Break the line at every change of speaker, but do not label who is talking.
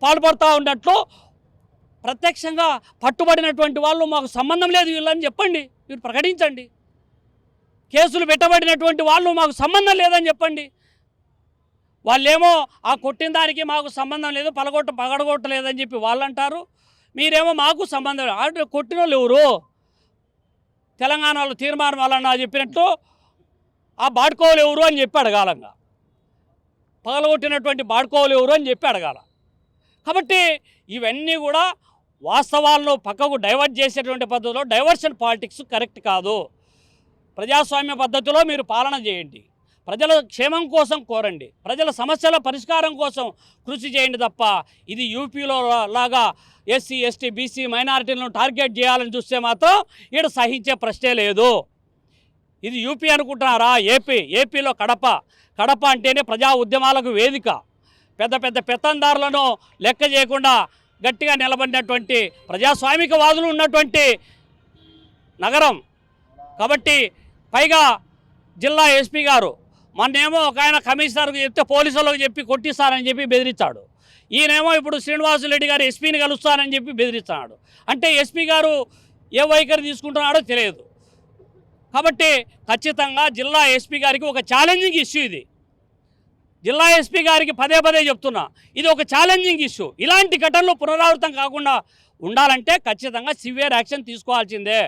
పాల్పడుతూ ఉన్నట్లు ప్రత్యక్షంగా పట్టుబడినటువంటి వాళ్ళు మాకు సంబంధం లేదు వీళ్ళని చెప్పండి, మీరు ప్రకటించండి. కేసులు పెట్టబడినటువంటి వాళ్ళు మాకు సంబంధం లేదని చెప్పండి. వాళ్ళేమో ఆ కొట్టిన దానికి మాకు సంబంధం లేదు, పగడగొట్టలేదని చెప్పి వాళ్ళు అంటారు. మీరేమో మాకు సంబంధం లేదు. ఆల్రెడీ కొట్టిన వాళ్ళు ఎవరు? తెలంగాణలో తీర్మానం వాళ్ళన్నా చెప్పినట్టు ఆ బాడుకోవులు ఎవరు అని చెప్పి అడగాలంగా. పగలగొట్టినటువంటి బాడుకోవులు ఎవరు అని చెప్పి అడగాల. కాబట్టి ఇవన్నీ కూడా వాస్తవాలను పక్కకు డైవర్ట్ చేసేటువంటి పద్ధతిలో డైవర్షన్ పాలిటిక్స్ కరెక్ట్ కాదు. ప్రజాస్వామ్య పద్ధతిలో మీరు పాలన చేయండి, ప్రజల క్షేమం కోసం కోరండి, ప్రజల సమస్యల పరిష్కారం కోసం కృషి చేయండి తప్ప ఇది యూపీలో లాగా ఎస్సీ ఎస్టీ బీసీ మైనారిటీలను టార్గెట్ చేయాలని చూస్తే మాత్రం ఈడ సహించే ప్రశ్నే లేదు. ఇది యూపీ అనుకుంటున్నారా? ఏపీలో కడప అంటేనే ప్రజా ఉద్యమాలకు వేదిక. పెద్ద పెద్ద పెత్తందారులను లెక్క చేయకుండా గట్టిగా నిలబడినటువంటి ప్రజాస్వామికవాదులు ఉన్నటువంటి నగరం. కాబట్టి పైగా జిల్లా ఎస్పీ గారు మొన్నేమో ఒక ఆయన కమిషనర్కి చెప్తే పోలీసులకు చెప్పి కొట్టిస్తారని చెప్పి బెదిరించాడు. ఈయనేమో ఇప్పుడు శ్రీనివాసులరెడ్డి గారు ఎస్పీని కలుస్తారని చెప్పి బెదిరిస్తున్నాడు. అంటే ఎస్పీ గారు ఏ వైఖరి తీసుకుంటున్నాడో తెలియదు. కాబట్టి ఖచ్చితంగా జిల్లా ఎస్పీ గారికి ఒక ఛాలెంజింగ్ ఇష్యూ ఇది. జిల్లా ఎస్పీ గారికి పదే చెప్తున్నా, ఇది ఒక ఛాలెంజింగ్ ఇష్యూ. ఇలాంటి ఘటనలు పునరావృతం కాకుండా ఉండాలంటే ఖచ్చితంగా సివియర్ యాక్షన్ తీసుకోవాల్సిందే.